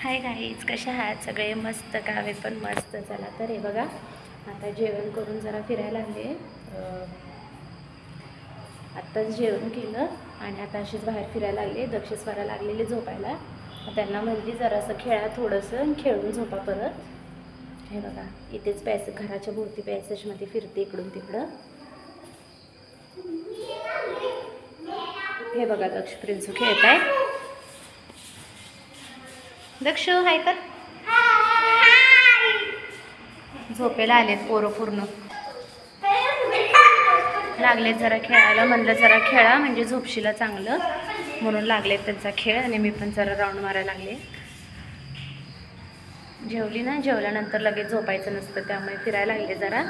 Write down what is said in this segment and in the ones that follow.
Hi guys, कशा आहात सगळे? मस्त गावे पण मस्त. चला तर हे बघा, आता जेवण करून जरा फिरायला लागले. आत्ताच जेवण केलं आणि आता अशीच बाहेर फिरायला लागले. दक्षेश्वरा लागलेले झोपायला. त्यांना म्हणली जरासं खेळा, थोडंसं खेळून झोपा परत. हे बघा, इथेच पॅसेज, घराच्या भोवती पॅसेजमध्ये फिरते इकडून तिकडं. हे बघा, दक्ष प्रिन्सू खेळत आहे. दक्ष हाय तर झोपेला आलेत पोरं पूर्ण. लागलेत जरा खेळायला. म्हणलं जरा खेळा म्हणजे झोपशीला चांगलं, म्हणून लागलेत त्यांचा खेळ. आणि मी पण जरा राऊंड मारायला लागले. जेवली ना, जेवल्यानंतर लगेच झोपायचं नसतं, त्यामुळे फिरायला लागले जरा.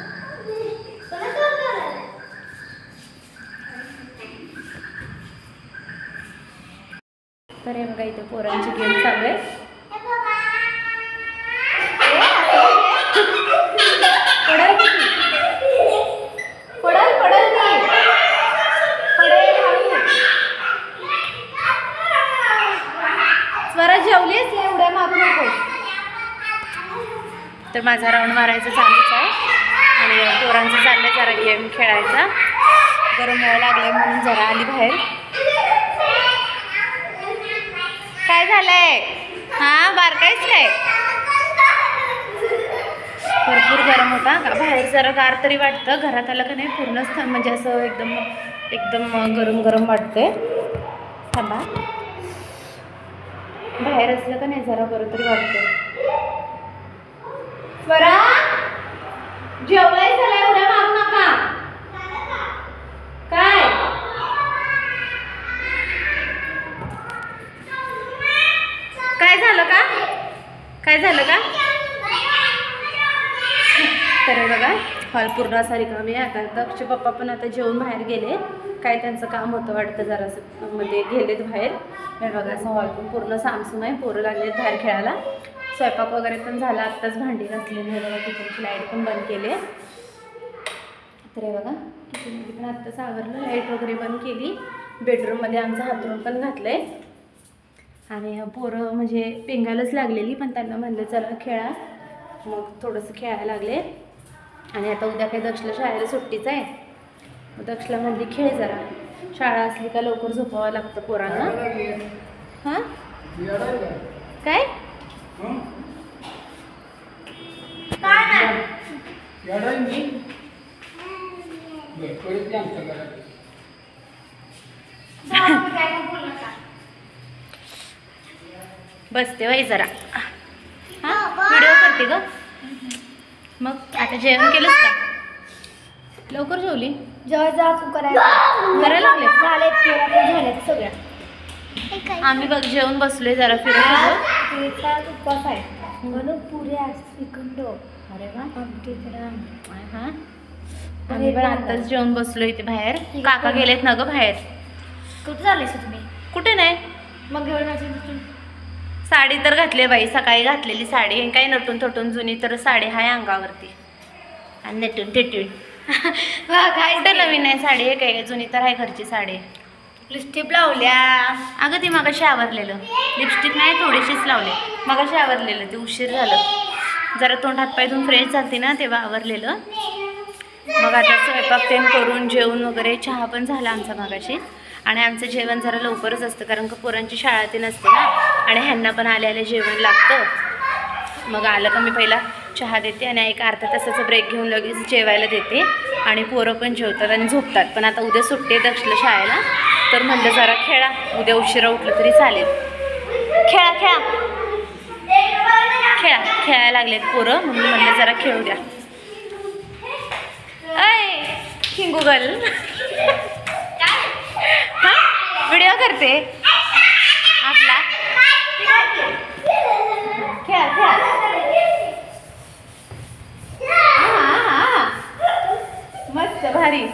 तर हे बघा, इथे पोरांची गेम चालू आहे. स्वरा जेवलीस, एवढ्या मारू नको. तर माझा राऊंड मारायचं चालूच आहे आणि पोरांचं चाललंय जरा गेम खेळायचा. गरम व्हायला लागले म्हणून जरा आली बाहेर. काय झालंय? हां, बारकाईच काय? भरपूर गरम होता. बाहेर जरा गार तरी वाटतं, घरात आलं का नाही पूर्णच म्हणजे असं एकदम एकदम गरम गरम वाटतंय. थांबा, बाहेर असलं का नाही जरा बरं तरी वाटतं. स्वरा जेवलाय, चला एवढ्या मारू नका. काय काय झालं का? काय झालं का? तर बघा, हॉल पूर्ण असा रिकामी आहे. आता दक्षचे पप्पा पण आता जेवून बाहेर गेले. काय त्यांचं काम होतं वाटतं, जरासं मध्ये गेलेत बाहेर. हे बघा, असं हॉल पण पूर्ण सामसूम आहे. पोरं लागलेत बाहेर खेळायला. स्वयंपाक वगैरे पण झाला, आत्ताच भांडी घासलेली. हे बघा, किचनची लाईट पण बंद केली. तर हे बघा, किचनमध्ये पण आत्ताच आवरलं, लाईट वगैरे बंद केली. बेडरूममध्ये आमचं हातरून पण घातलं आहे. आणि पोरं म्हणजे पेंगायलाच लागलेली, पण त्यांना म्हणलं चला खेळा, मग थोडंसं खेळायला लागले. आणि आता उद्या काही दक्षला शाळेला सुट्टीच आहे. मग दक्षला म्हणली खेळ जरा, शाळा असली का लवकर झोपावं लागतं पोरांना. हां, काय बसते बाई जरा. हां, व्हिडिओ करते ग. मग आता जेवण केलंस का? लवकर जेवली? करायला लागले सगळ्या. आम्ही बघ जेवण बसलोय, जरा फिरत उपवास आहे म्हणून पुऱ्या श्रीखंड. अरे वा, हां, आम्ही पण आत्ताच जेवण बसलो इथे बाहेर. काका गेलेत ना ग बाहेर. कुठे चाललेस तुम्ही? कुठे नाही. मग घेऊन साडी तर घातली बाई, सकाळी घातलेली साडी. काही नटून थटून जुनी तर साडी आहे अंगावरती, आणि नटून थेटून कुठे नवीन आहे साडी. हे काय जुनी तर आहे घरची साडी. लिपस्टिक लावल्या अगं ती मगाशी आवरलेलं. लिपस्टिक नाही, थोडीशीच लावले. मगाशी आवरलेलं, ते उशीर झालं. जरा तोंड हातपाय धुवून फ्रेश झालती ना, तेव्हा आवरलेलं. मग आता स्वयंपाक तेन करून जेवण वगैरे, चहा पण झाला आमचा मगाशी. आणि आमचं जेवण जरा लवकरच असतं, कारण का पोरांची शाळा ती नसते ना, आणि ह्यांना पण आले जेवण लागतं. मग आलं का मी पहिला चहा देते आणि एक अर्धा तासाचा ब्रेक घेऊन लगेच जेवायला देते. आणि पोरं पण जेवतात आणि झोपतात. पण आता उद्या सुट्टी आहे दक्षला शाळेला, तर म्हणलं जरा खेळा, उद्या उशिरा उठलं तरी चालेल. खेळा खेळा खेळा, खेळायला लागलेत पोरं, म्हणून म्हणलं जरा खेळू द्या. ऐ किंगुगल, हां व्हिडिओ करते आपला. खेळा खेळा. हां, मस्त भारी.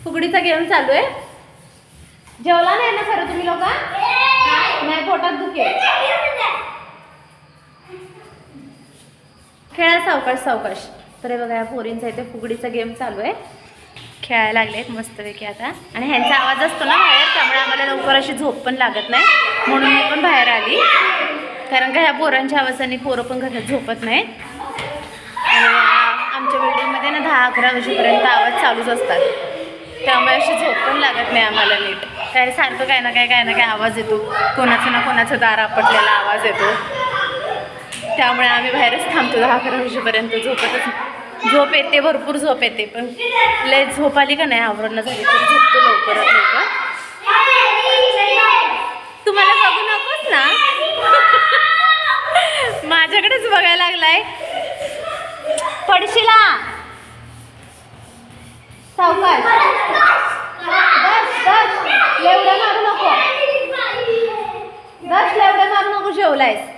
फुगडीचा गेम चालू आहे. जेवला नाही ना खरं तुम्ही लोक? नाही, पोटात दुखे. खेळा सावकाश सावकाश. तर हे बघा, या पोरींचा इथे फुगडीचा गेम चालू आहे. खेळायला लागलेत मस्तपैकी आता. आणि ह्यांचा आवाज असतो ना बाहेर, त्यामुळे आम्हाला लवकर अशी झोप पण लागत नाही, म्हणून मी पण बाहेर आली. कारण का ह्या पोरांच्या आवाजाने पोरं पण घरात झोपत नाही. आणि आमच्या बिल्डिंगमध्ये ना 10-11 वाजेपर्यंत आवाज चालूच असतात, त्यामुळे अशी झोप पण लागत नाही आम्हाला नीट. काय सारखं काय ना काय आवाज येतो, कोणाचं ना कोणाचं दार आपटलेला आवाज येतो. त्यामुळे आम्ही बाहेरच थांबतो 10-11 वाजेपर्यंत. झोप येते, भरपूर झोप येते, पण लय झोप आली का नाही आवरणं झाली तर झोपतो लवकरात लवकर. तुम्हाला बघू नकोस ना, माझ्याकडेच बघायला लागलाय. पडशिला सावकाश, एवढं मारू नको, एवढं मारू नको. जेवलायस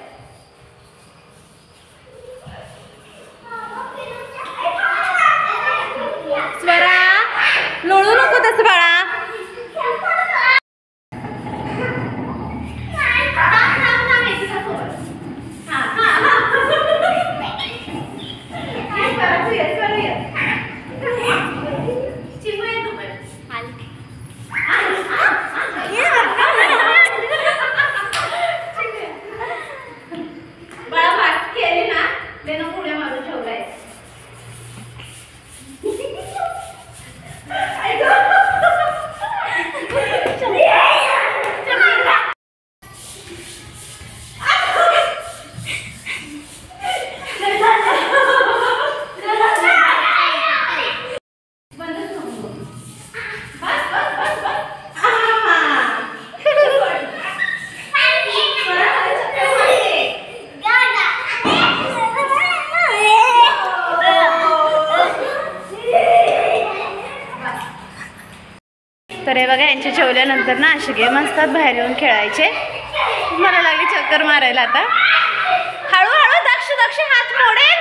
स्वरा, लोळू नको तसं बाळा. तर हे बघा, यांचे जेवल्यानंतर ना असे गेम असतात बाहेर येऊन खेळायचे. मला लागली चक्कर मारायला आता. हळूहळू दक्ष हात मोडेल,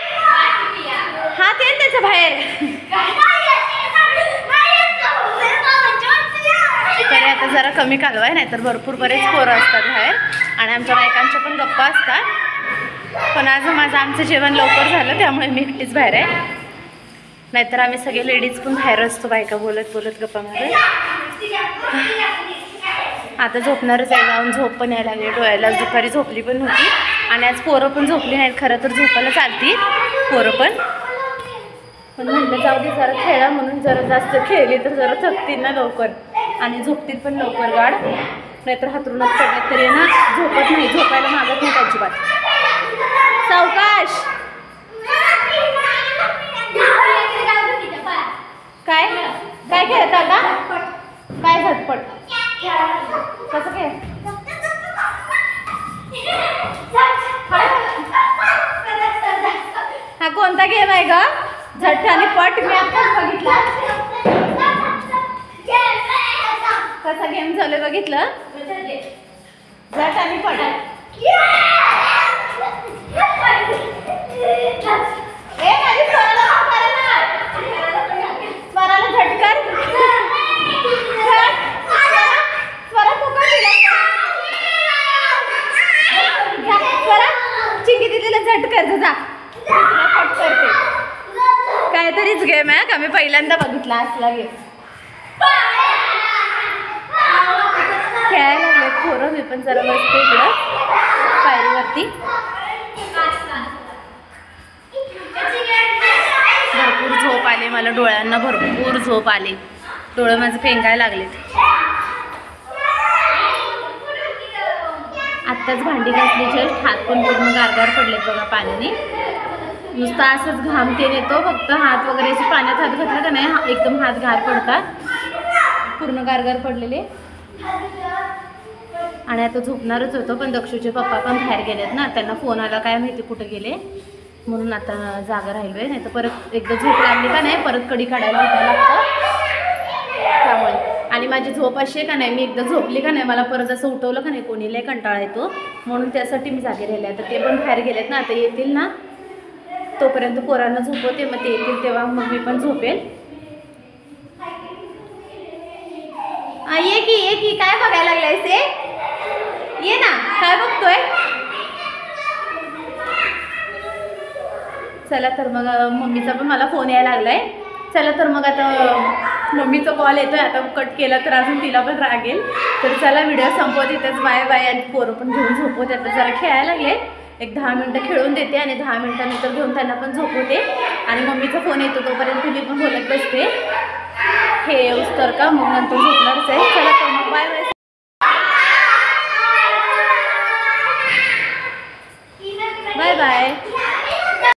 हात येईल त्याच्या बाहेर. तर आता जरा कमी कालवाय, नाही तर भरपूर बरेच पोरं असतात बाहेर आणि आमच्या बायकांच्या पण गप्पा असतात. पण आज आमचं जेवण लवकर झालं त्यामुळे मी एकटीच बाहेर आहे, नाहीतर आम्ही सगळे लेडीज पण बाहेर असतो बायका बोलत बोलत गप्पा मारत. आता झोपणारच आहे, जाऊन झोप पण यायला लागली. डोळ्याला दुपारी झोपली पण नव्हती आणि आज पोरं पण झोपली नाहीत. खरं तर झोपायला चालती पोरं पण म्हणलं जाऊ दे जरा खेळा, म्हणून जरा जास्त खेळली तर जरा थकतील ना लवकर आणि झोपतील पण लवकर गाड. नाहीतर हातरूनच पडले तरी ना झोपत नाही, झोपायला मागत नाही अजिबात. सावकाश. काय काय खेळत आता, काय झटपट कसं खेळ. हा कोणता गेम आहे ग, झट आणि पट? मी आता बघितला कसा गेम झालं, बघितलं? झट आणि पट. स्वराला झटकर. स्वरा तू का स्वरा चिंकी दिदीला झटकर जा, पट करते. काहीतरीच गेम आहे का, मी पहिल्यांदा बघितला असला गेम. खेळायला लागले पोरं, मी पण जरा बसते इकडं पायरीवरती. भरपूर झोप आले मला, डोळ्यांना भरपूर झोप आले, डोळे माझे पेंगायला लागलेत. आत्ताच भांडी घासली, जस्ट हात पण पूर्ण गारगार पडलेत बघा पाण्याने. नुसतं असंच घाम तेल येतो, फक्त हात वगैरे असे पाण्यात हात घातला का नाही एकदम हात गार पडतात, पूर्ण गारगार पडलेले. आणि आता झोपणारच होतो, पण दक्षूचे पप्पा पण बाहेर गेलेत ना, त्यांना फोन आला काय माहिती कुठे गेले, म्हणून आता जागा राहिलो आहे. नाही तर परत एकदा झोप लागली का नाही परत कडी काढायला उठायला लागतं त्यामुळे. आणि माझी झोप अशी आहे का नाही, मी एकदा झोपली का नाही मला परत असं उठवलं का नाही कोणी लय कंटाळा येतो, म्हणून त्यासाठी मी जागे राहिले. आता ते पण बाहेर गेलेत ना, आता येतील ना तोपर्यंत पोरांना झोपवते, मग ते येतील तेव्हा मग मी पण झोपेल. ये की काय बघायला लागलायस ते, ये ना, काय बघतोय. चला तर मग मम्मीचा पण मला फोन यायला लागलाय. चला तर मग आता मम्मीचा कॉल येतोय, आता कट केला तर अजून तिला पण रागेल. तर चला व्हिडिओ संपवत इथेच. Bye bye. आणि पोरं पण घेऊन झोपवते. आता जरा खेळायला लागले, एक 10 मिनटं खेळून देते आणि 10 मिनटानंतर घेऊन त्यांना पण झोपवते. आणि मम्मीचा फोन येतो तोपर्यंत मी पण बोलत बसते. हे येऊस तर का मग नंतर झोपणारच आहे. चला तर मग बाय बाय.